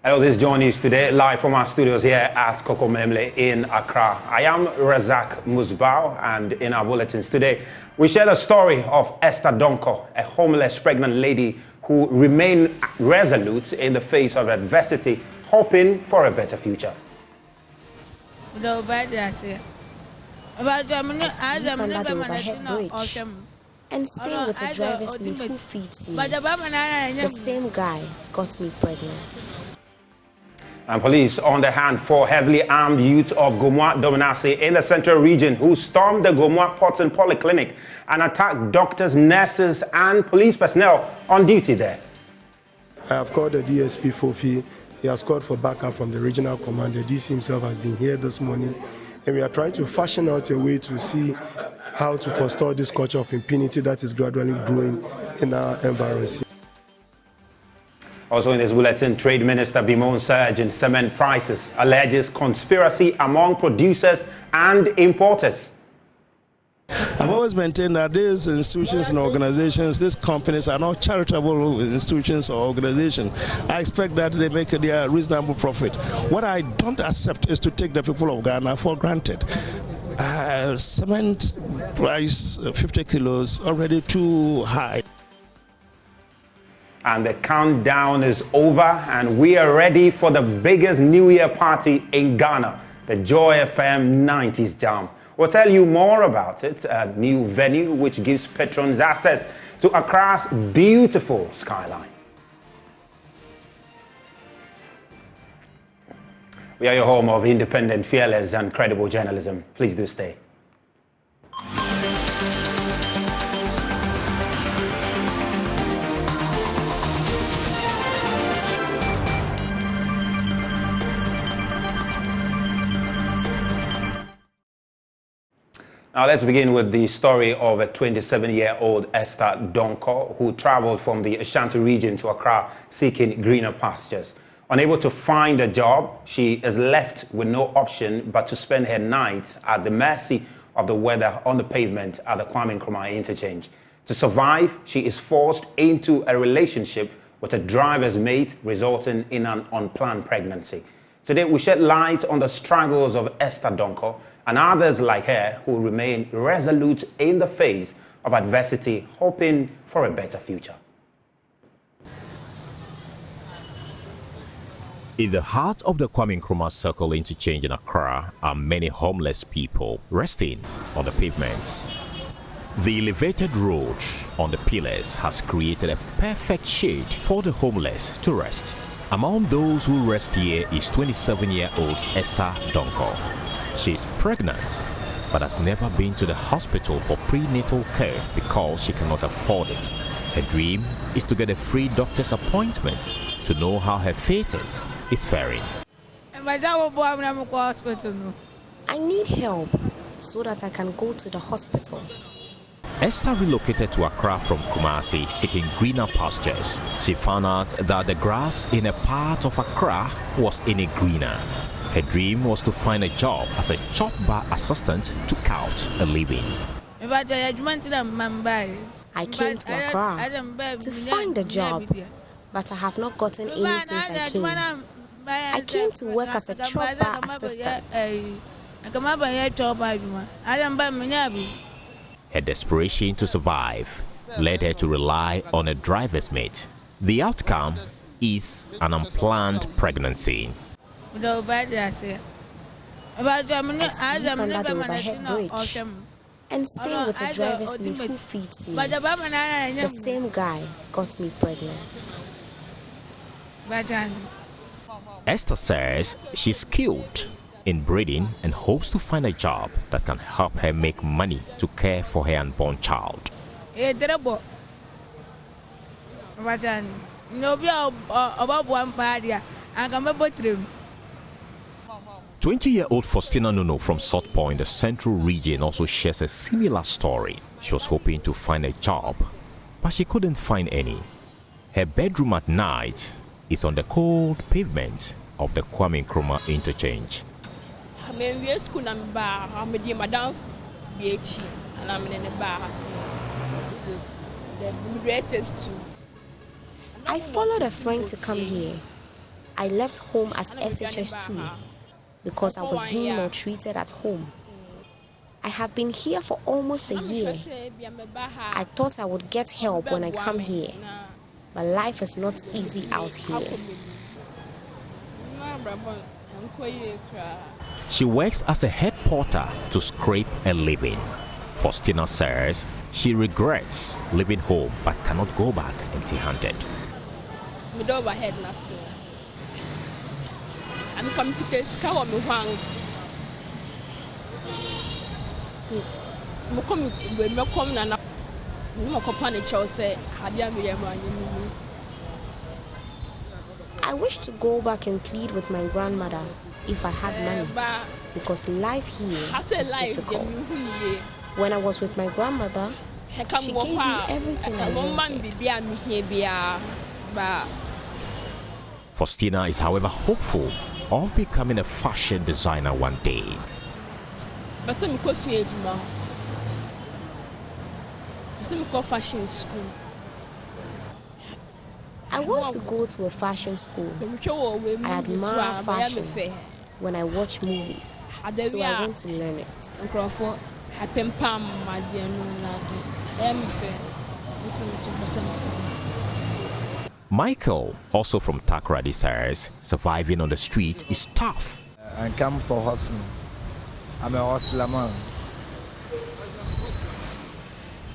Hello, this is JoyNews Today, live from our studios here at Kokomemle in Accra. I am Razak Musbao, and in our bulletins today, we share the story of Esther Donko, a homeless pregnant lady who remained resolute in the face of adversity, hoping for a better future. I sleep under the overhead bridge and stay with a driver's mate who feeds me. The same guy got me pregnant. And police on the hand for heavily armed youth of Guma Dominasi in the central region who stormed the Gomoa Potsin Polyclinic and attacked doctors, nurses and police personnel on duty there. I have called the DSP Fofi. He has called for backup from the regional commander. DC himself has been here this morning, and we are trying to fashion out a way to see how to forestall this culture of impunity that is gradually growing in our environs. Also in this bulletin, Trade Minister Bimon surge in cement prices alleges conspiracy among producers and importers. I've always maintained that these institutions and organizations, these companies are not charitable institutions or organizations. I expect that they make their reasonable profit. What I don't accept is to take the people of Ghana for granted. Cement price, 50 kilos, already too high. And the countdown is over, and we are ready for the biggest New Year party in Ghana, the Joy FM 90s Jam. We'll tell you more about it, a new venue which gives patrons access to Accra's beautiful skyline. We are your home of independent, fearless and credible journalism. Please do stay. Now let's begin with the story of a 27-year-old Esther Donko who traveled from the Ashanti region to Accra seeking greener pastures. Unable to find a job, she is left with no option but to spend her nights at the mercy of the weather on the pavement at the Kwame Nkrumah interchange. To survive, she is forced into a relationship with a driver's mate, resulting in an unplanned pregnancy. Today, we shed light on the struggles of Esther Donko and others like her who remain resolute in the face of adversity, hoping for a better future. In the heart of the Kwame Nkrumah Circle interchange in Accra are many homeless people resting on the pavements. The elevated road on the pillars has created a perfect shade for the homeless to rest. Among those who rest here is 27-year-old Esther Donko. She is pregnant, but has never been to the hospital for prenatal care because she cannot afford it. Her dream is to get a free doctor's appointment to know how her fetus is faring. I need help so that I can go to the hospital. Esther relocated to Accra from Kumasi seeking greener pastures. She found out that the grass in a part of Accra was any greener. Her dream was to find a job as a chop bar assistant to count a living. I came to Accra to find a job, but I have not gotten any since I came. I came to work as a chop bar assistant. Her desperation to survive led her to rely on a driver's mate. The outcome is an unplanned pregnancy. I sleep under the overhead bridge and stay with a driver's mate who feeds me. The same guy got me pregnant. Esther says she's skilled in breeding and hopes to find a job that can help her make money to care for her unborn child. 20-year-old Faustina Nuno from South Point, the central region, also shares a similar story. She was hoping to find a job, but she couldn't find any. Her bedroom at night is on the cold pavement of the Kwame Nkrumah interchange. I followed a friend to come here. I left home at SHS2 because I was being maltreated at home. I have been here for almost a year. I thought I would get help when I come here, but life is not easy out here. She works as a head porter to scrape a living. Faustina says she regrets leaving home but cannot go back empty-handed. I wish to go back and plead with my grandmother if I had money, because life here is difficult. When I was with my grandmother, she gave me everything I wanted. Faustina is, however, hopeful of becoming a fashion designer one day. Fashion school. I want to go to a fashion school. I admire fashion when I watch movies, so I want to learn it. Michael, also from Accra, says surviving on the street is tough. I come for hustling. I'm a hustler man.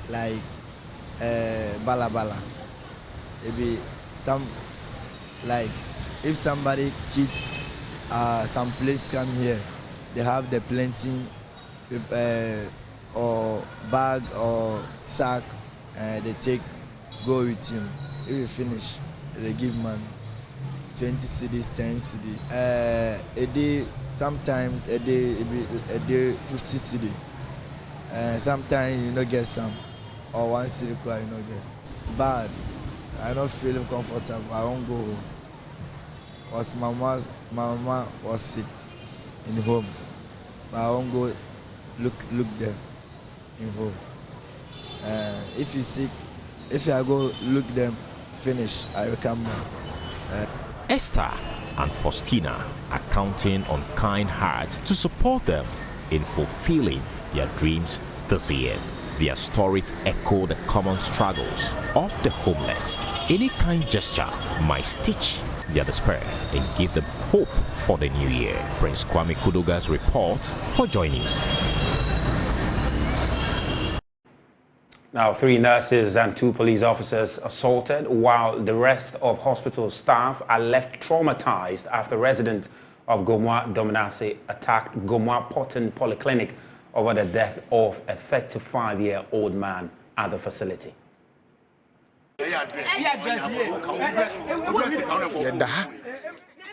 Like bala bala. Maybe some, like if somebody kids some place come here, they have the plenty or bag or sack, they take go with him. If you finish, they give money, 20 cedis, 10 cedis. A day, sometimes a day 50 cedis. Sometimes you don't get some, or 1 cedi you don't get. But I don't feel comfortable. I won't go home. Because my mama was sick in home. But I won't go look there in home. If you sick, if I go look them, finish, I will come back. Esther and Faustina are counting on kind hearts to support them in fulfilling their dreams this year. Their stories echo the common struggles of the homeless. Any kind gesture might stitch their despair and give them hope for the new year. Prince Kwame Kuduga's report for JoyNews. Now, 3 nurses and 2 police officers assaulted, while the rest of hospital staff are left traumatized after residents of Guma Dominasi attacked Gomoa Potsin Polyclinic over the death of a 35-year-old man at the facility.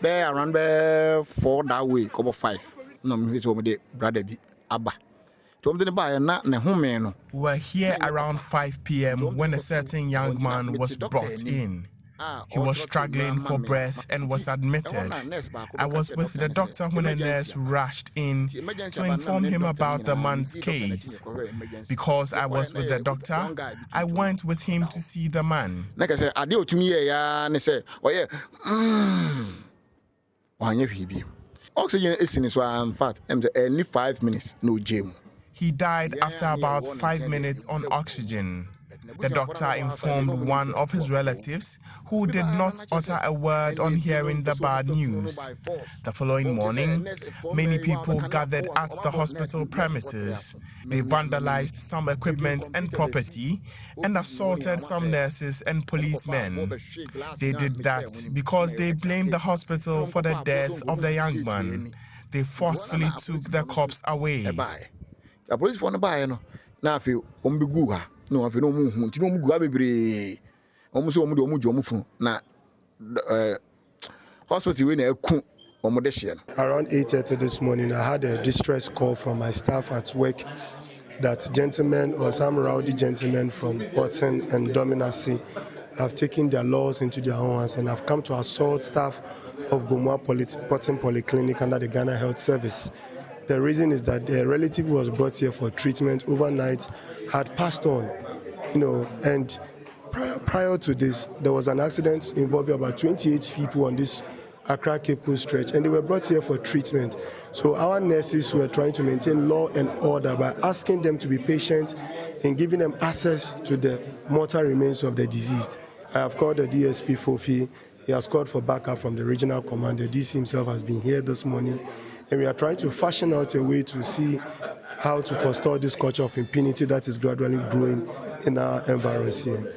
Around 4 that way, couple 5. No, brother be Abba. We were here around 5 p.m. when a certain young man was brought in. He was struggling for breath and was admitted. I was with the doctor when a nurse rushed in to inform him about the man's case. Because I was with the doctor, I went with him to see the man. Oxygen is in his fat, and only 5 minutes, no gym. He died after about 5 minutes on oxygen. The doctor informed one of his relatives who did not utter a word on hearing the bad news. The following morning, many people gathered at the hospital premises. They vandalized some equipment and property and assaulted some nurses and policemen. They did that because they blamed the hospital for the death of the young man. They forcefully took the corpse away. The police want to buy now. If you no, if you know, almost na hospital Around 8:30 this morning, I had a distress call from my staff at work that gentlemen or some rowdy gentlemen from Potsin and Dominasi have taken their laws into their own hands and have come to assault staff of Gomoa Potsin Polyclinic under the Ghana Health Service. The reason is that the relative who was brought here for treatment overnight had passed on, and prior to this, there was an accident involving about 28 people on this Accra Cape Coast stretch, and they were brought here for treatment. So our nurses were trying to maintain law and order by asking them to be patient and giving them access to the mortal remains of the deceased. I have called the DSP Fofi. He has called for backup from the regional commander. DC himself has been here this morning, and we are trying to fashion out a way to see how to forestall this culture of impunity that is gradually growing in our environs here.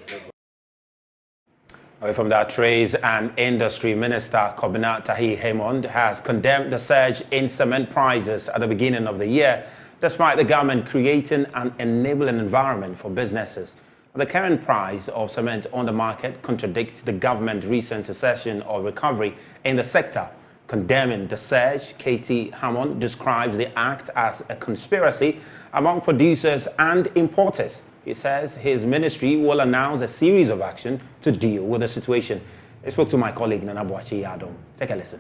Away from that, Trade and Industry Minister Kobina Tahi Haymond has condemned the surge in cement prices at the beginning of the year, despite the government creating an enabling environment for businesses. The current price of cement on the market contradicts the government's recent assertion of recovery in the sector. Condemning the surge, KT Hammond describes the act as a conspiracy among producers and importers. He says his ministry will announce a series of action to deal with the situation. I spoke to my colleague Nana Boachi Yadom. Take a listen.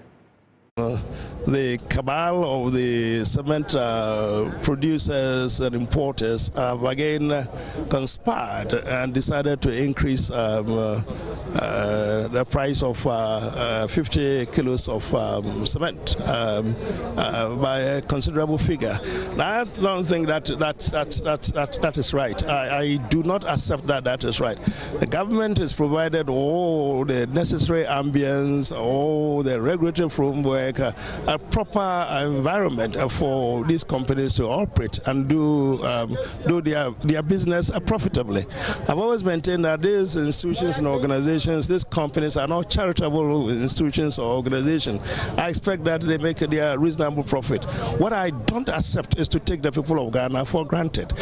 The cabal of the cement producers and importers have again conspired and decided to increase the price of 50 kilos of cement by a considerable figure. Now, I don't think that is right. I do not accept that is right. The government has provided all the necessary ambience, all the regulatory framework, a proper environment for these companies to operate and do their business profitably. I've always maintained that these institutions and organizations, these companies are not charitable institutions or organizations. I expect that they make their reasonable profit. What I don't accept is to take the people of Ghana for granted.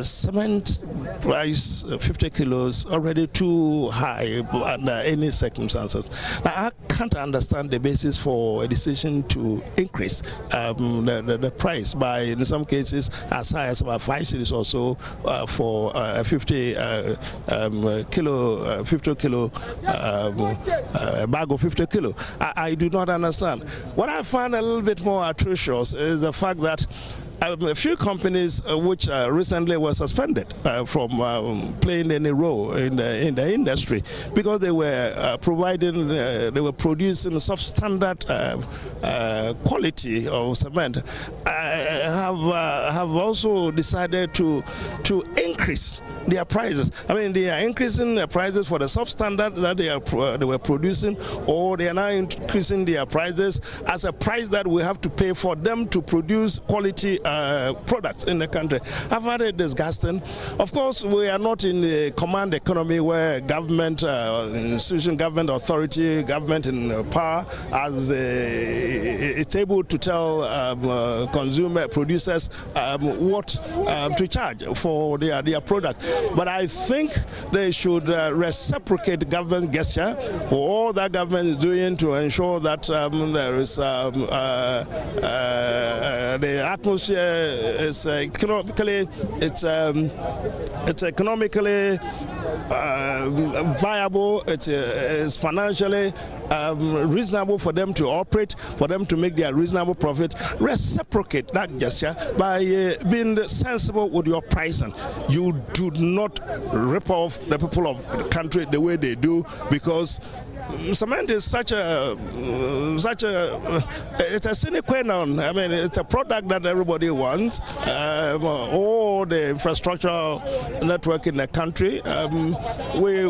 Cement price 50 kilos already too high under any circumstances. Now, I can't understand the basis for a decision to increase the price by, in some cases, as high as about 5 cedis or so for a 50 kilo bag of 50 kilo. I do not understand. What I find a little bit more atrocious is the fact that a few companies which recently were suspended from playing any role in the industry because they were they were producing substandard quality of cement, have also decided to increase their prices. I mean, they are increasing their prices for the substandard that they were producing, or they are now increasing their prices as a price that we have to pay for them to produce quality products in the country. I find it disgusting. Of course, we are not in the command economy where government, institution, government authority, government in power it's able to tell consumer producers what to charge for their product. But I think they should reciprocate government gesture for all that government is doing to ensure that there is the atmosphere is economically, it's economically viable, it's financially reasonable for them to operate, for them to make their reasonable profit. Reciprocate that gesture by being sensible with your pricing. You do not rip off the people of the country the way they do, because cement is it's a sine qua non. I mean, it's a product that everybody wants. All the infrastructural network in the country, we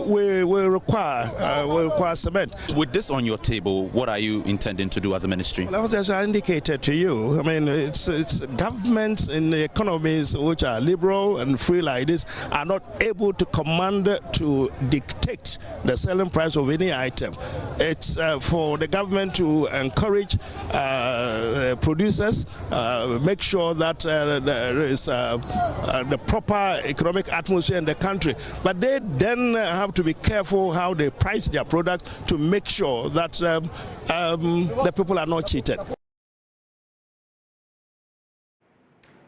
require cement. With this on your table, what are you intending to do as a ministry? Well, as I indicated to you, I mean, it's governments in the economies which are liberal and free like this are not able to command to dictate the selling price of any item. It's for the government to encourage producers, make sure that there is the proper economic atmosphere in the country. But they then have to be careful how they price their products to make sure that the people are not cheated.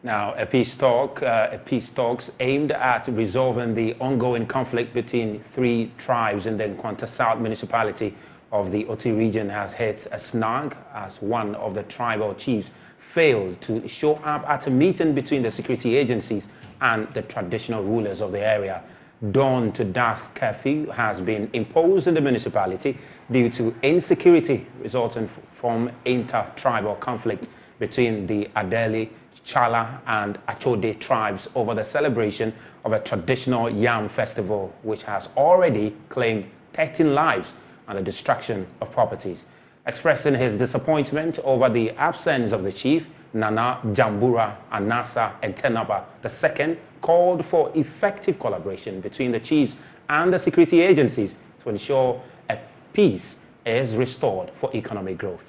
Now, a peace talks aimed at resolving the ongoing conflict between three tribes in the Nkwanta South municipality of the Oti region has hit a snag as one of the tribal chiefs failed to show up at a meeting between the security agencies and the traditional rulers of the area. dawn to dusk curfew has been imposed in the municipality due to insecurity resulting from inter-tribal conflict between the Adeli, Chala and Achode tribes over the celebration of a traditional yam festival, which has already claimed 13 lives and the destruction of properties. Expressing his disappointment over the absence of the chief, Nana Jambura Anasa Entenaba II called for effective collaboration between the chiefs and the security agencies to ensure a peace is restored for economic growth.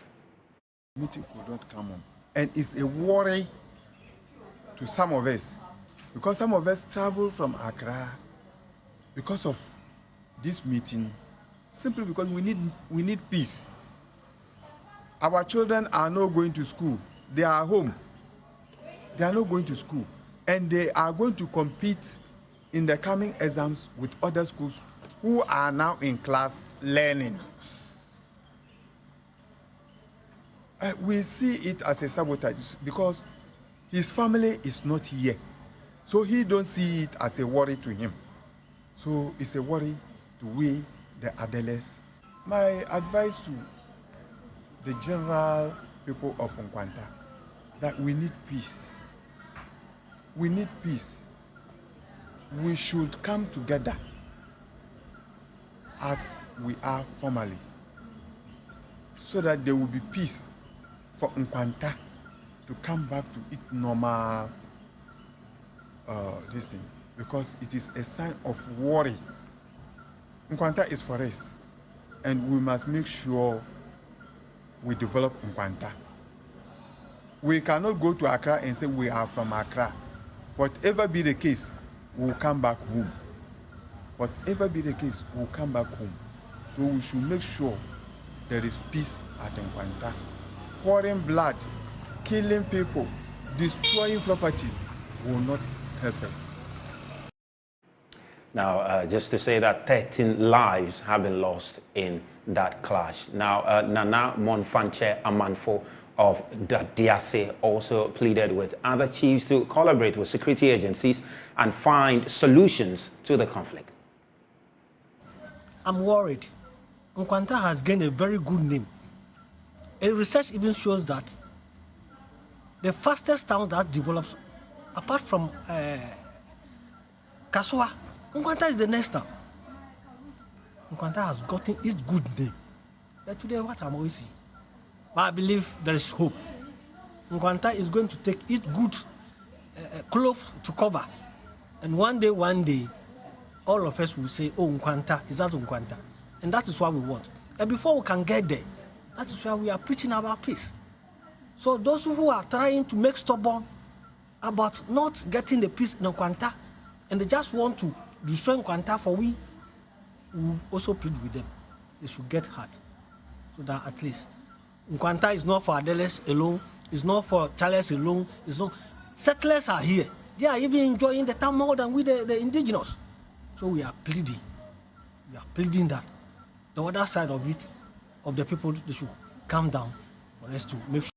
Meeting could not come on, and it's a worry to some of us, because some of us travel from Accra because of this meeting, simply because we need peace. Our children are not going to school. They are home. They are not going to school. And they are going to compete in the coming exams with other schools who are now in class learning. We see it as a sabotage because his family is not here. So he don't see it as a worry to him. So it's a worry to we, the Adeles. My advice to the general people of Nkwanta, that we need peace. We need peace. We should come together as we are formally, so that there will be peace for Nkwanta to come back to its normal this thing, because it is a sign of worry. Nkwanta is for us, and we must make sure we develop Nkwanta. We cannot go to Accra and say we are from Accra. Whatever be the case, we'll come back home. Whatever be the case, we'll come back home. So we should make sure there is peace at Nkwanta. Pouring blood, killing people, destroying properties will not help us. Now, just to say that 13 lives have been lost in that clash. Now, Nana Monfanche Amanfo of Diase also pleaded with other chiefs to collaborate with security agencies and find solutions to the conflict. I'm worried. Nkwanta has gained a very good name. A research even shows that the fastest town that develops, apart from Kasua, Nkwanta is the next town. Nkwanta has gotten its good name. But today, what I'm always seeing, but I believe there is hope. Nkwanta is going to take its good clothes to cover, and one day, all of us will say, "Oh, Nkwanta is that Nkwanta," and that is what we want. And before we can get there, that is why we are preaching about peace. So those who are trying to make stubborn about not getting the peace in Nkwanta, and they just want to destroy Nkwanta, for we also plead with them. They should get hard, so that at least Nkwanta is not for Adeles alone, it's not for Charles alone, it's not. Settlers are here. They are even enjoying the town more than we, the indigenous. So we are pleading. We are pleading that the other side of it, of the people, they should calm down for us to make sure.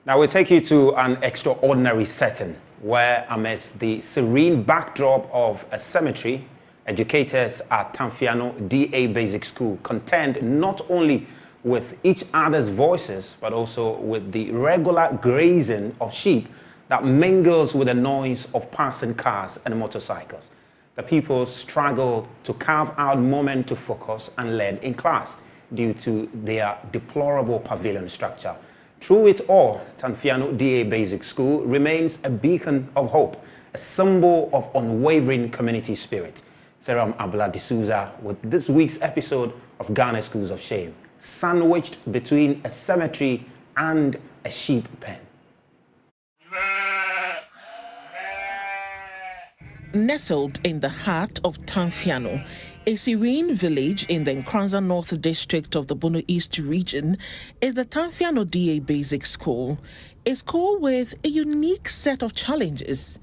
Now we take you to an extraordinary setting where, amidst the serene backdrop of a cemetery, educators at Tanfiano DA Basic School contend not only with each other's voices, but also with the regular grazing of sheep that mingles with the noise of passing cars and motorcycles. The pupils struggle to carve out moment to focus and learn in class due to their deplorable pavilion structure. Through it all, Tanfiano DA Basic School remains a beacon of hope, a symbol of unwavering community spirit. Seram Abla D'Souza with this week's episode of Ghana Schools of Shame, sandwiched between a cemetery and a sheep pen. Nestled in the heart of Tanfiano, a serene village in the Nkranza North District of the Bono East region, is the Tanfiano DA Basic School, a school with a unique set of challenges.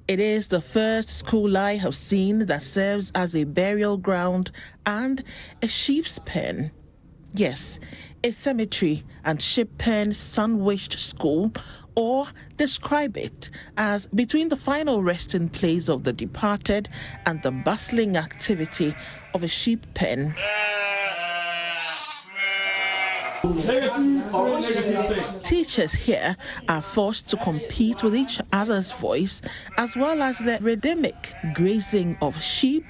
It is the first school I have seen that serves as a burial ground and a sheep's pen. Yes, a cemetery and sheep pen sandwiched school or describe it as between the final resting place of the departed and the bustling activity of a sheep pen. Teachers here are forced to compete with each other's voice as well as the rhythmic grazing of sheep,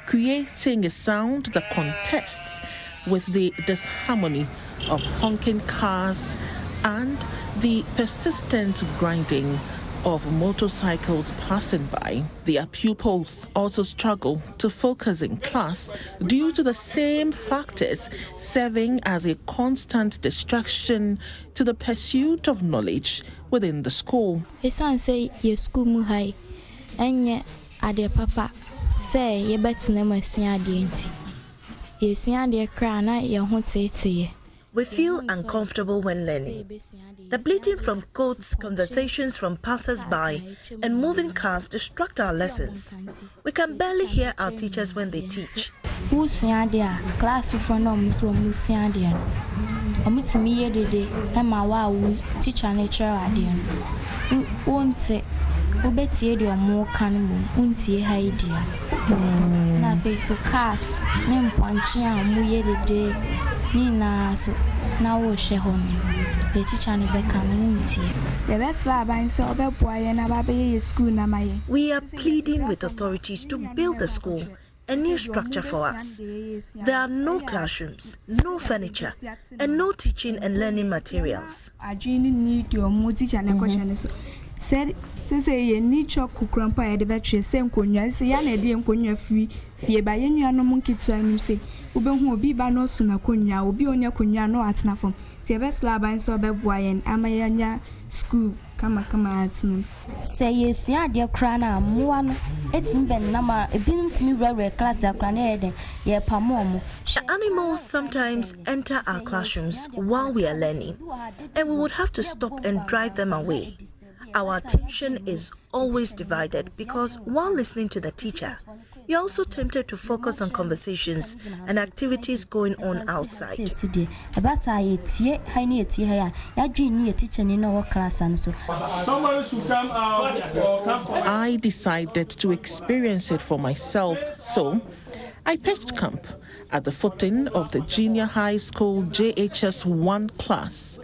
creating a sound that contests with the disharmony of honking cars and the persistent grinding of motorcycles passing by. Their pupils also struggle to focus in class due to the same factors serving as a constant distraction to the pursuit of knowledge within the school. Say your school muhai, and ade papa say ye betina masua de enti. Ye sua de kra na ye ho tete. We feel uncomfortable when learning. The bleating from goats, conversations from passers-by, and moving cars distract our lessons. We can barely hear our teachers when they teach. Class teacher nature na face cars nem ponchia mu Nina so now we share home. The teacher never can the best lab and so boy and a school namaye. We are pleading with authorities to build the school a new structure for us. There are no classrooms, no furniture, and no teaching and learning materials. I really need your more teacher and question. Said ye need chop grandpa at the battery, same conya, say an idea and conya free, fear by any no monkey to him say, Uben who be by no sooner conya, will be on your conya no at nafum. The best lab and so bad boy and Amayanya school, come at him. Say yes, ya dear crana, one, it's been number, a bin to me rare class of granade, ye pamomo. The animals sometimes enter our classrooms while we are learning, and we would have to stop and drive them away. Our attention is always divided because while listening to the teacher, you're also tempted to focus on conversations and activities going on outside. I decided to experience it for myself, so I pitched camp at the footing of the junior high school JHS 1 class,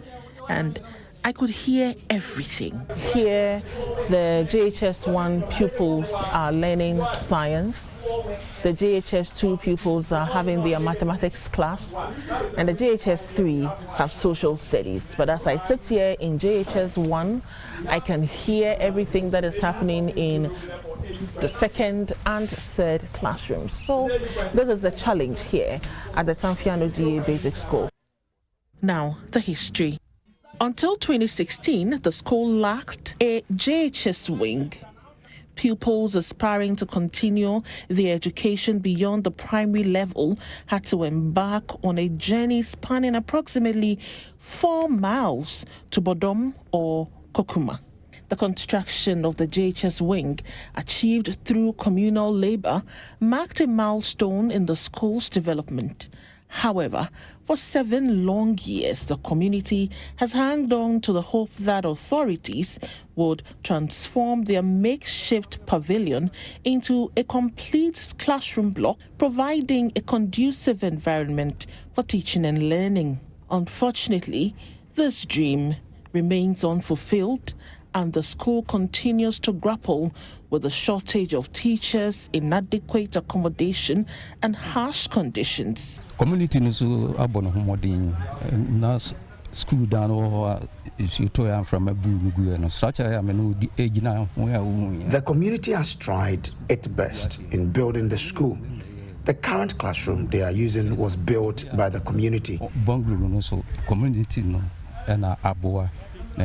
and I could hear everything. Here, the JHS 1 pupils are learning science. The JHS 2 pupils are having their mathematics class. And the JHS 3 have social studies. But as I sit here in JHS 1, I can hear everything that is happening in the second and third classrooms. So this is the challenge here at the Tanfiano DA Basic School. Now, the history. Until 2016, the school lacked a JHS wing. Pupils aspiring to continue their education beyond the primary level had to embark on a journey spanning approximately 4 miles to Bodom or Kokuma. The construction of the JHS wing, achieved through communal labor, marked a milestone in the school's development. However, for 7 long years, the community has hung on to the hope that authorities would transform their makeshift pavilion into a complete classroom block, providing a conducive environment for teaching and learning. Unfortunately, this dream remains unfulfilled, and the school continues to grapple with the shortage of teachers, inadequate accommodation, and harsh conditions. Community nusu abono homodin na school down or is you to from a blue no structure the age now. The community has tried its best in building the school. The current classroom they are using was built by the community. Bungalow no so community no and aboa. So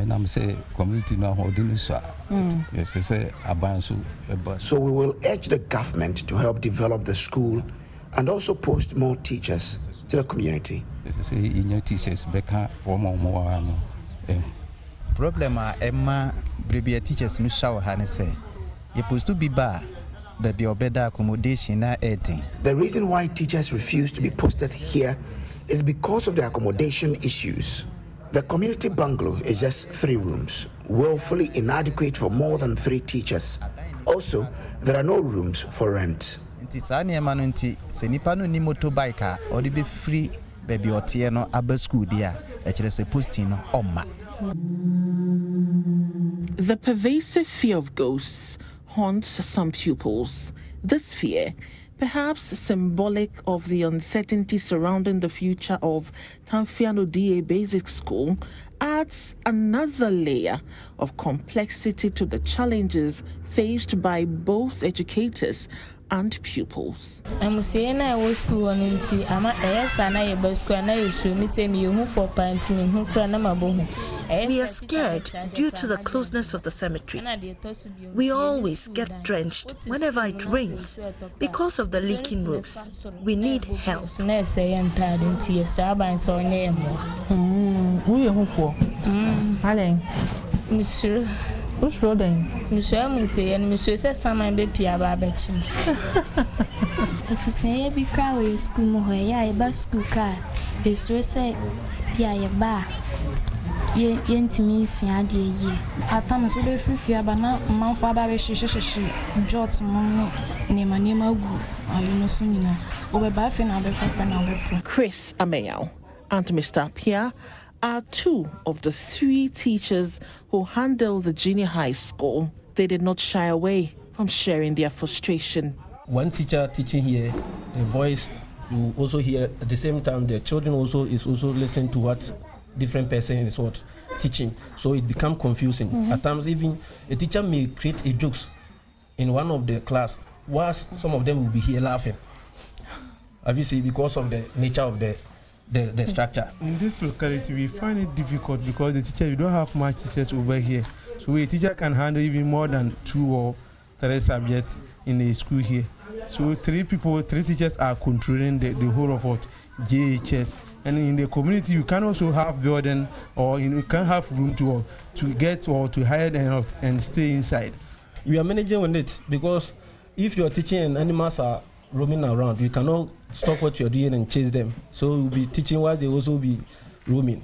we will urge the government to help develop the school and also post more teachers to the community. Problem Emma Bribia teachers no shower hanese. You supposed to be bar, but be better accommodation na 18. The reason why teachers refuse to be posted here is because of the accommodation issues. The community bungalow is just 3 rooms, woefully inadequate for more than 3 teachers. Also, there are no rooms for rent. The pervasive fear of ghosts haunts some pupils. This fear, perhaps symbolic of the uncertainty surrounding the future of Tamfiano DA Basic School, adds another layer of complexity to the challenges faced by both educators and pupils. I'm saying I was school on unti ama esa na ye school na you show me say me who for parent me who kra na mabohu. We are scared due to the closeness of the cemetery. We always get drenched whenever it rains because of the leaking roofs. We need help. Who you who for? Halen. Monsieur. Who's rolling? Monsieur, I say, and Monsieur says some I be Pia Babachim. If you say every car where you school, where ya a school car, you say, Pia ba. Ye intimate, ye. At times, we be free fear, but now, Mount Faber, she, Jot, Nema, or you know, soon, over Baffin, I'll be for Chris Amayao and Mr. Pia are 2 of the 3 teachers who handle the junior high school. They did not shy away from sharing their frustration. One teacher teaching here, the voice you also hear at the same time. The children is also listening to what different person is teaching, so it becomes confusing. At times, even a teacher may create a jokes in one of the class, whilst some of them will be here laughing. Obviously, because of the nature of the structure. In this locality, we find it difficult because the teacher, you don't have much teachers over here. So a teacher can handle even more than 2 or 3 subjects in a school here. So 3 teachers are controlling the whole of what JHS. And in the community, you can also have burden, or you can have room to get or to hide and stay inside. We are managing on it because if you are teaching and animals are roaming around, you cannot stop what you're doing and chase them. So you'll be teaching while they also be roaming.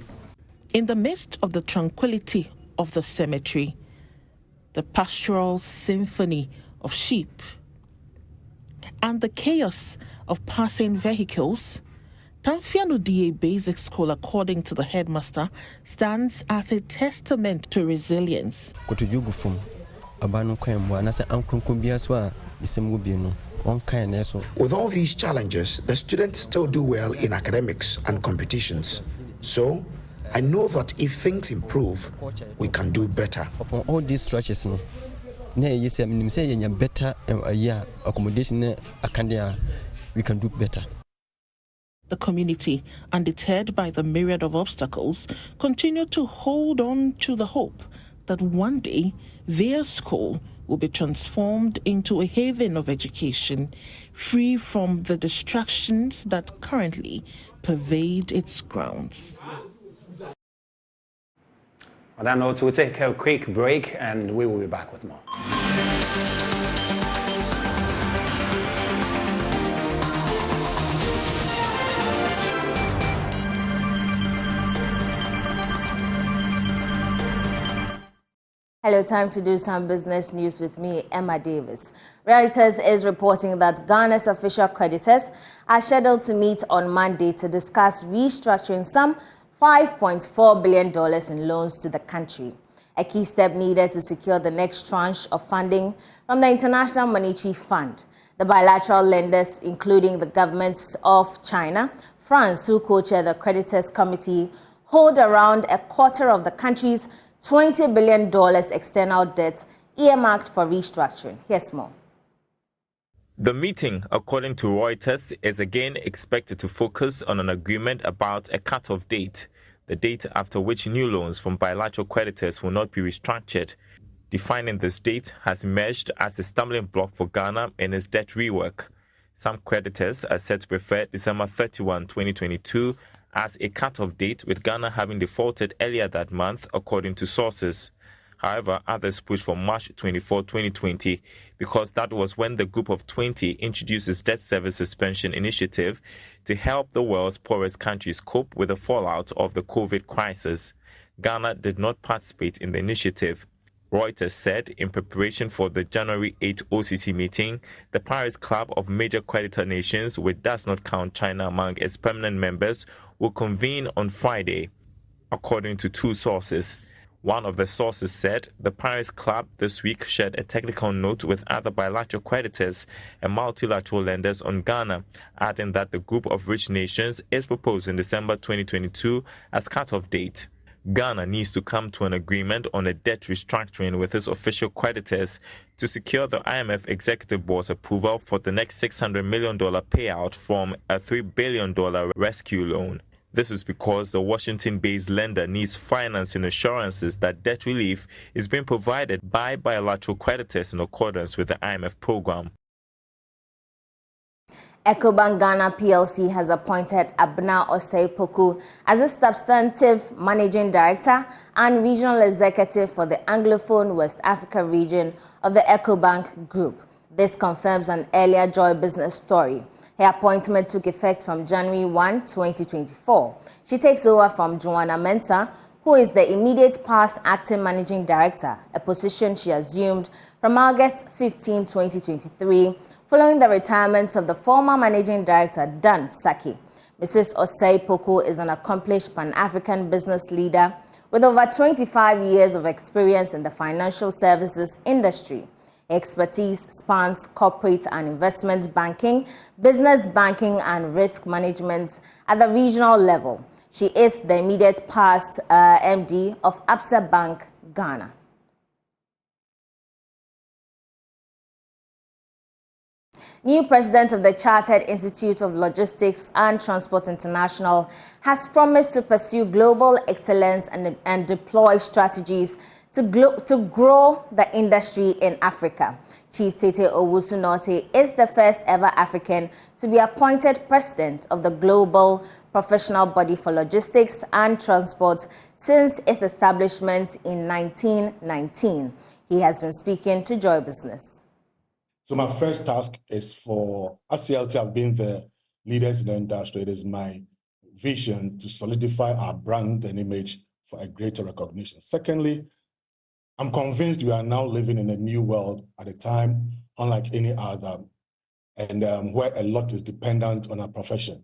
In the midst of the tranquility of the cemetery, the pastoral symphony of sheep, and the chaos of passing vehicles, Tamfiano DA Basic School, according to the headmaster, stands as a testament to resilience. With all these challenges, the students still do well in academics and competitions. So, I know that if things improve, we can do better. Upon all these stretches, better accommodation, we can do better. The community, undeterred by the myriad of obstacles, continue to hold on to the hope that one day their school will be transformed into a haven of education, free from the distractions that currently pervade its grounds. On that note, we'll take a quick break and we will be back with more. Hello, time to do some business news with me, Emma Davis. Reuters is reporting that Ghana's official creditors are scheduled to meet on Monday to discuss restructuring some $5.4 billion in loans to the country, a key step needed to secure the next tranche of funding from the International Monetary Fund. The bilateral lenders, including the governments of China, France, who co-chair the creditors committee, hold around a quarter of the country's $20 billion external debt earmarked for restructuring. Here's more. The meeting, according to Reuters, is again expected to focus on an agreement about a cut-off date, the date after which new loans from bilateral creditors will not be restructured. Defining this date has emerged as a stumbling block for Ghana in its debt rework. Some creditors are said to prefer December 31, 2022 as a cut-off date, with Ghana having defaulted earlier that month, according to sources. However, others pushed for March 24, 2020, because that was when the Group of 20 introduced its debt service suspension initiative to help the world's poorest countries cope with the fallout of the COVID crisis. Ghana did not participate in the initiative. Reuters said in preparation for the January 8 OCC meeting, the Paris Club of major creditor nations, which does not count China among its permanent members, will convene on Friday, according to two sources. One of the sources said the Paris Club this week shared a technical note with other bilateral creditors and multilateral lenders on Ghana, adding that the group of rich nations is proposing December 2022 as cut-off date. Ghana needs to come to an agreement on a debt restructuring with its official creditors to secure the IMF Executive Board's approval for the next $600 million payout from a $3 billion rescue loan. This is because the Washington-based lender needs financing assurances that debt relief is being provided by bilateral creditors in accordance with the IMF program. Ecobank Ghana PLC has appointed Abna Osei-Poku as a substantive managing director and regional executive for the Anglophone West Africa region of the Ecobank Group. This confirms an earlier Joy Business story. Her appointment took effect from January 1, 2024. She takes over from Joanna Mensah, who is the immediate past acting managing director, a position she assumed from August 15, 2023, following the retirement of the former managing director, Dan Saki. Mrs. Osei-Poku is an accomplished Pan-African business leader with over 25 years of experience in the financial services industry. Expertise spans corporate and investment banking, business banking, and risk management at the regional level. She is the immediate past MD of Absa Bank, Ghana. New president of the Chartered Institute of Logistics and Transport International has promised to pursue global excellence and deploy strategies to grow the industry in Africa. Chief Tete Owusu-Norte is the first ever African to be appointed president of the global professional body for logistics and transport since its establishment in 1919. He has been speaking to Joy Business. So my first task is for ACL to have been the leaders in the industry. It is my vision to solidify our brand and image for a greater recognition. Secondly, I'm convinced we are now living in a new world at a time unlike any other, and where a lot is dependent on our profession.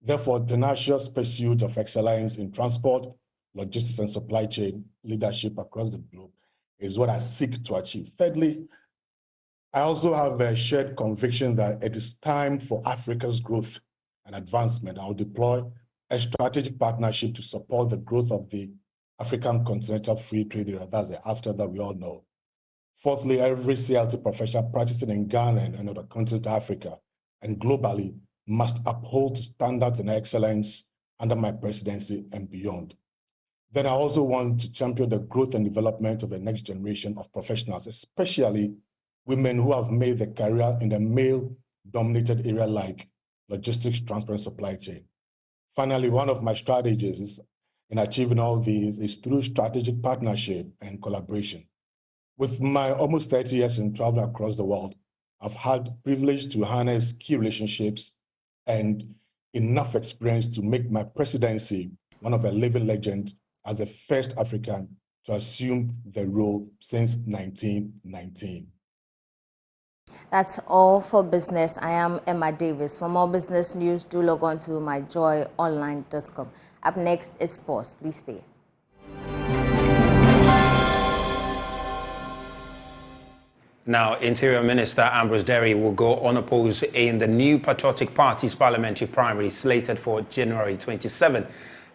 Therefore, tenacious pursuit of excellence in transport, logistics, and supply chain leadership across the globe is what I seek to achieve. Thirdly, I also have a shared conviction that it is time for Africa's growth and advancement. I will deploy a strategic partnership to support the growth of the African Continental Free Trade Area. That's the AFTA that we all know. Fourthly, every CLT professional practicing in Ghana and other continental Africa and globally must uphold standards and excellence under my presidency and beyond. Then I also want to champion the growth and development of the next generation of professionals, especially women who have made their career in the male-dominated area like logistics, transport, and supply chain. Finally, one of my strategies in achieving all these is through strategic partnership and collaboration. With my almost 30 years in travel across the world, I've had privilege to harness key relationships and enough experience to make my presidency one of a living legend as the first African to assume the role since 1919. That's all for business. I am Emma Davis. For more business news, do log on to myjoyonline.com. Up next is sports. Please stay. Now, Interior Minister Ambrose Derry will go unopposed in the new Patriotic Party's parliamentary primary slated for January 27.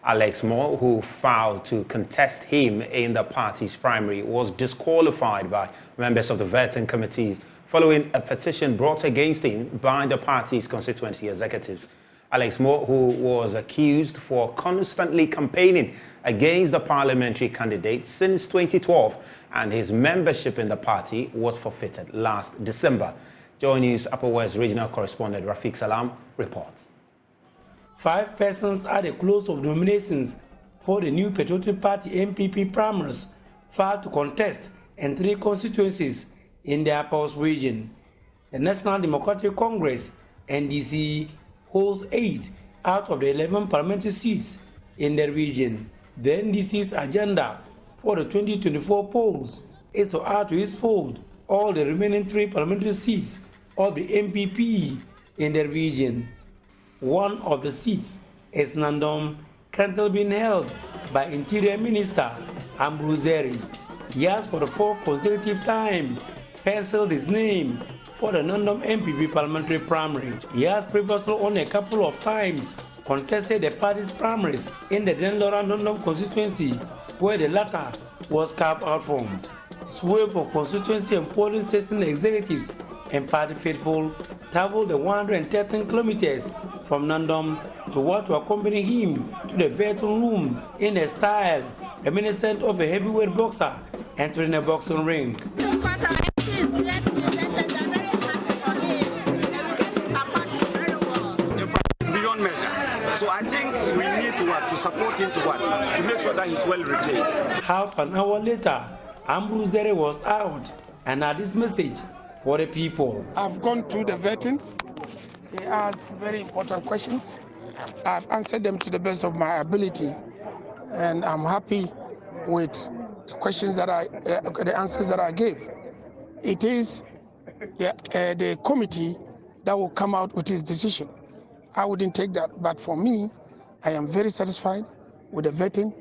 Alex Moore, who filed to contest him in the party's primary, was disqualified by members of the vetting committees following a petition brought against him by the party's constituency executives. Alex Moore, who was accused for constantly campaigning against the parliamentary candidate since 2012, and his membership in the party was forfeited last December. JoyNews Upper West Regional Correspondent Rafiq Salam reports. 5 persons at the close of nominations for the new Patriotic Party MPP primaries filed to contest in 3 constituencies in the Upper West region. The National Democratic Congress, NDC, holds 8 out of the 11 parliamentary seats in the region. The NDC's agenda for the 2024 polls is to add to its fold all the remaining 3 parliamentary seats of the MPP in the region. One of the seats is Nandom, currently being held by Interior Minister Ambrose Derry. He has for the 4th consecutive time penciled his name for the Nandom MPP parliamentary primary. He has previously on a couple of times contested the party's primaries in the Denlora Nandom constituency, where the latter was carved out from. Sway for constituency and polling station executives and party faithful traveled the 113 kilometers from Nandom to what to accompany him to the veteran room in a style reminiscent of a heavyweight boxer entering a boxing ring. Beyond measure. So I think we need to support him to make sure that he's well retained. Half an hour later, Ambrose Derry was out and had this message for the people. I've gone through the vetting. They asked very important questions. I've answered them to the best of my ability, and I'm happy with the questions that the answers that I gave. It is the committee that will come out with its decision. I wouldn't take that, but for me, I am very satisfied with the vetting,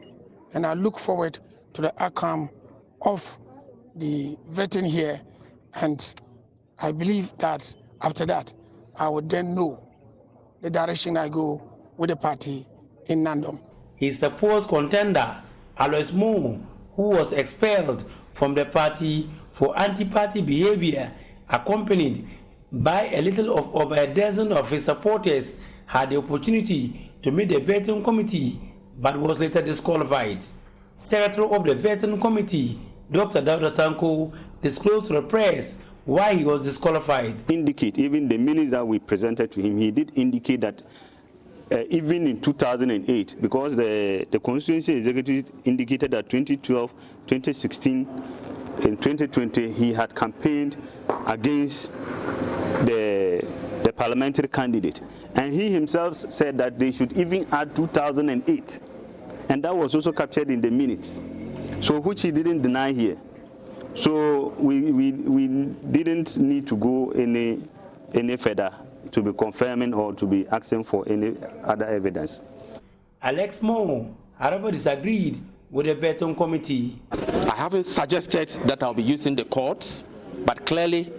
and I look forward to the outcome of the vetting here, and I believe that after that, I would then know the direction I go with the party in Nandom. His supposed contender, Alois Mo, who was expelled from the party for anti-party behavior, accompanied by a little of over a dozen of his supporters, had the opportunity to meet the vetting committee but was later disqualified. Secretary of the vetting committee, Dr. Dauda Tanko, disclosed to the press why he was disqualified. Indicate, even the minutes that we presented to him, he did indicate that even in 2008, because the constituency executive indicated that 2012, 2016, and 2020, he had campaigned against the parliamentary candidate. And he himself said that they should even add 2008. And that was also captured in the minutes, so which he didn't deny here. So we didn't need to go any further to be confirming or to be asking for any other evidence. Alex Mo, however, disagreed with the vetting committee. I haven't suggested that I'll be using the courts, but clearly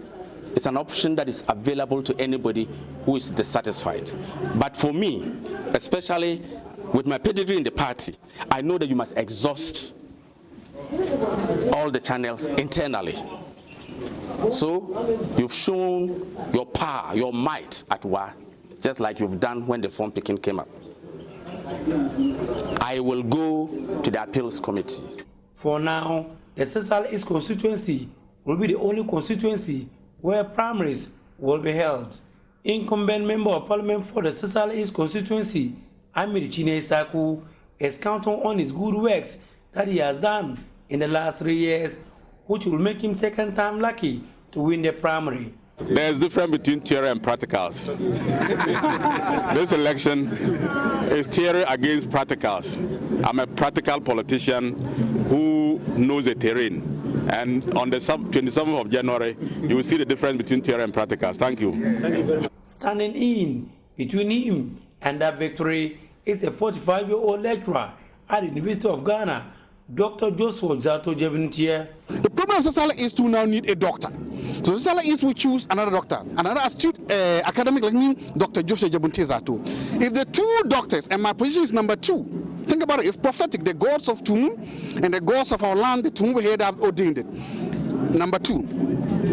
it's an option that is available to anybody who is dissatisfied. But for me, especially with my pedigree in the party, I know that you must exhaust all the channels internally. So you've shown your power, your might at war, just like you've done when the form picking came up. I will go to the appeals committee. For now, the Sisal East constituency will be the only constituency where primaries will be held. Incumbent Member of Parliament for the Sisal East constituency, Amir Chine Saku, is counting on his good works that he has done in the last 3 years, which will make him second time lucky to win the primary. There's a difference between theory and practicals. This election is theory against practicals. I'm a practical politician who knows the terrain. And on the 27th of January, you will see the difference between theory and practicals. Thank you. Standing in between him and that victory is a 45-year-old lecturer at the University of Ghana, Dr. Joshua Zato Jebintia. The problem of Sisal is to now need a doctor. So Sisal is will choose another doctor, another astute academic like me, Dr. Joshua Jebintia Zato. If the 2 doctors, and my position is number 2, think about it, it's prophetic. The gods of Tum and the gods of our land, the Tum we had have ordained it. Number 2,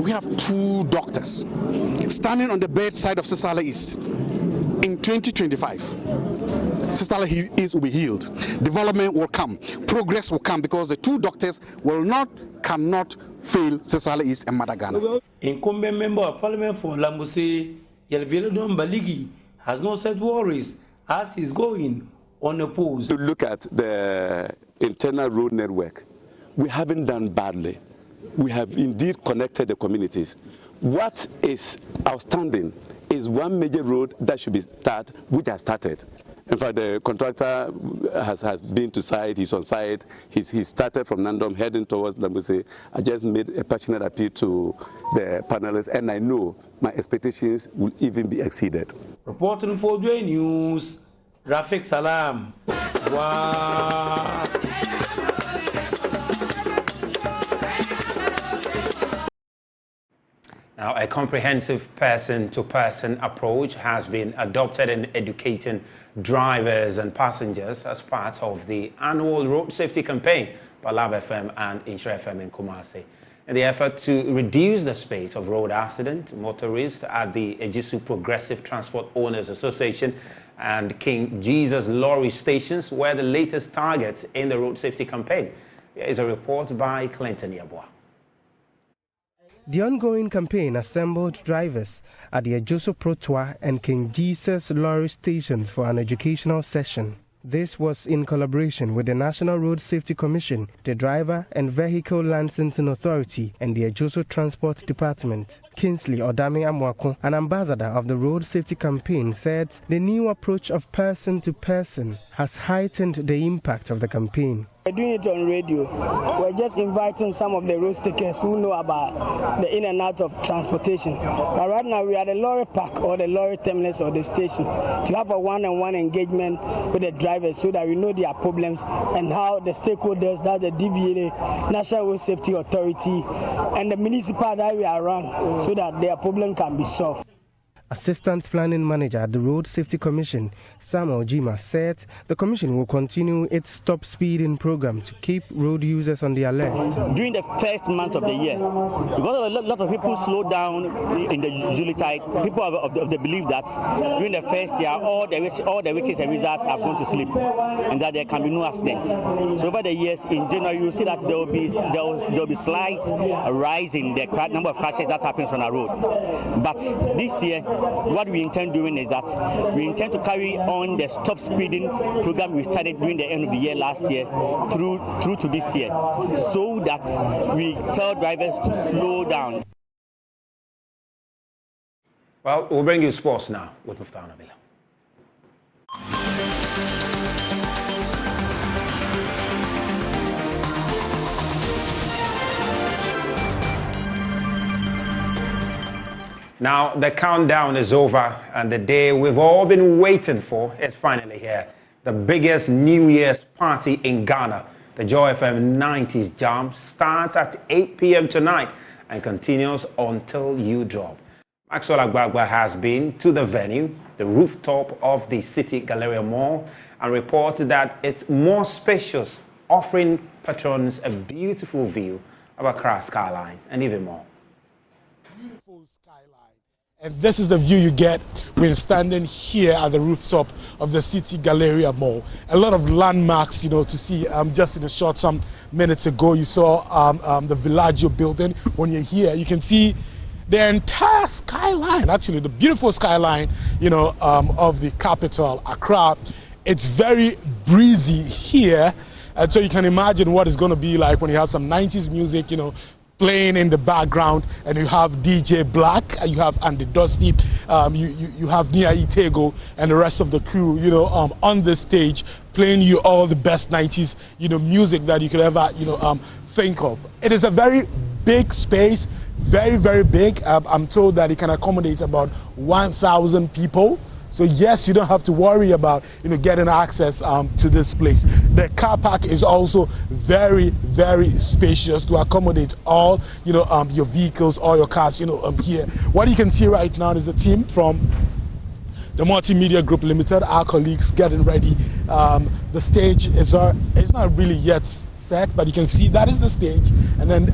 we have 2 doctors standing on the bedside of Sisal East in 2025. Sisal East will be healed. Development will come. Progress will come because the 2 doctors cannot fail Sisal East and Madagana. Incumbent Member of Parliament for Lambuse, Yelvilodon Baligi, has no such worries as he's going unopposed. To look at the internal road network, we haven't done badly. We have indeed connected the communities. What is outstanding is one major road that should be started, which has started. In fact, the contractor has been to site, he's on site, he started from Nandom heading towards Lambuse. I just made a passionate appeal to the panelists, and I know my expectations will even be exceeded. Reporting for JoyNews, Rafik Salam. Wow. Now, a comprehensive person-to-person approach has been adopted in educating drivers and passengers as part of the annual road safety campaign by Love FM and Insure FM in Kumasi. In the effort to reduce the spate of road accident, motorists at the Ejisu Progressive Transport Owners Association and King Jesus lorry stations were the latest targets in the road safety campaign. Here is a report by Clinton Yabua. The ongoing campaign assembled drivers at the Ejoso Protoa and King Jesus lorry stations for an educational session. This was in collaboration with the National Road Safety Commission, the Driver and Vehicle Licensing Authority, and the Ejoso Transport Department. Kingsley Odame Amwako, an ambassador of the Road Safety Campaign, said the new approach of person-to-person has heightened the impact of the campaign. We're doing it on radio. We're just inviting some of the road stickers who know about the in and out of transportation. But right now we are the lorry park or the lorry terminus or the station to have a one-on-one engagement with the drivers so that we know their problems and how the stakeholders, that's the DVA, National Road Safety Authority, and the municipal that we are around so that their problem can be solved. Assistant Planning Manager at the Road Safety Commission, Samuel Jima, said the Commission will continue its stop speeding program to keep road users on the alert. During the first month of the year, because a lot of people slow down in the Julitide, people of the belief that during the first year, all the witches and wizards are going to sleep and that there can be no accidents. So over the years, in January, you see that there will be slight rise in the number of crashes that happens on our road. But this year, what we intend doing is that we intend to carry on the stop speeding program we started during the end of the year last year through to this year, so that we tell drivers to slow down. Well, we'll bring you sports now with Tano. Now, the countdown is over, and the day we've all been waiting for is finally here. The biggest New Year's party in Ghana, the Joy FM 90s Jam, starts at 8 p.m. tonight and continues until you drop. Maxwell Agbagba has been to the venue, the rooftop of the City Galleria Mall, and reported that it's more spacious, offering patrons a beautiful view of Accra skyline and even more. And this is the view you get when standing here at the rooftop of the City Galleria Mall. A lot of landmarks, to see. Just in a short some minutes ago, you saw the Villaggio building. When you're here, you can see the entire skyline, actually the beautiful skyline, of the capital, Accra. It's very breezy here. And so you can imagine what it's going to be like when you have some 90s music, playing in the background, and you have DJ Black, and you have Andy Dusty, you have Nia Itego and the rest of the crew, on the stage playing you all the best 90s, music that you could ever, think of. It is a very big space, very, very big. I'm told that it can accommodate about 1,000 people. So yes, you don't have to worry about getting access to this place. The car park is also very, very spacious to accommodate all your vehicles, all your cars here. What you can see right now is a team from the Multimedia Group Limited, our colleagues getting ready. The stage is not really yet set, but you can see that is the stage, and then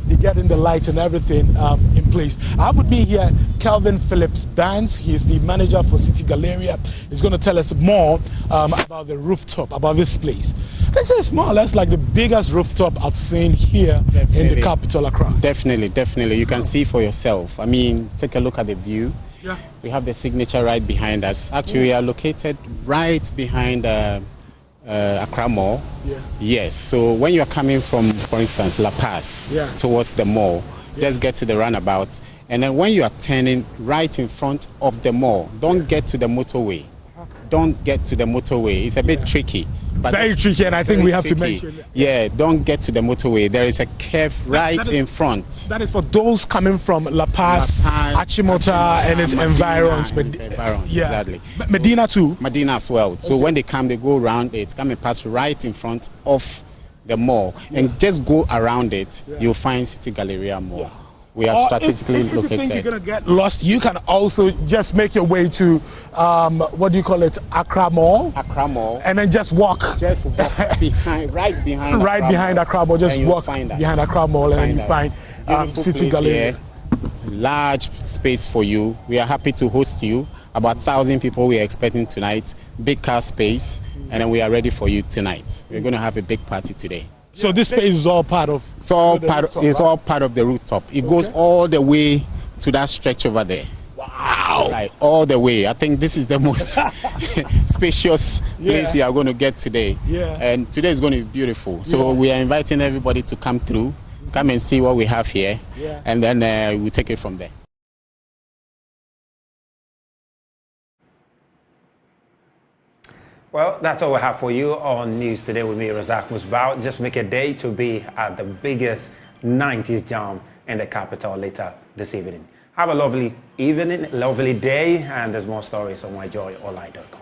they get in the lights and everything in place. I have with me here Kelvin Phillips Bands. He is the manager for City Galleria. He's going to tell us more about the rooftop, about this place. This is more or less like the biggest rooftop I've seen here in the capital, Accra. Definitely. You can see for yourself. I mean, take a look at the view. Yeah. We have the signature right behind us. Actually, we are located right behind Accra Mall. Yeah. Yes. So when you are coming from, for instance, La Paz towards the mall, just get to the roundabout, and then when you are turning right in front of the mall, don't get to the motorway. Don't get to the motorway. It's a bit tricky. But very tricky, and I think we have to mention. Yeah, don't get to the motorway. There is a curve right in front. That is for those coming from La Paz, Achimota, and its environs. Exactly. Medina too. Medina as well. So when they come, they go around it, come and pass right in front of the mall, and just go around it. You'll find City Galleria Mall. We are strategically if located. you think you're going to get lost, you can also just make your way to, what do you call it, Accra Mall? Accra Mall. And then just walk. Just walk right behind Accra Mall. Just walk behind Accra Mall, and then you find City Galleria. Large space for you. We are happy to host you. About 1,000 people we are expecting tonight. Big car space. And then we are ready for you tonight. We're going to have a big party today. So this space is all part of. It's all part of the rooftop. It goes all the way to that stretch over there. Wow! Right, all the way. I think this is the most spacious place you are going to get today. Yeah. And today is going to be beautiful. So we are inviting everybody to come through, come and see what we have here, and then we take it from there. Well, that's all we have for you on News Today with me, Razak Musbao. Just make a day to be at the biggest 90s jam in the capital later this evening. Have a lovely evening, lovely day, and there's more stories on myjoyonline.com.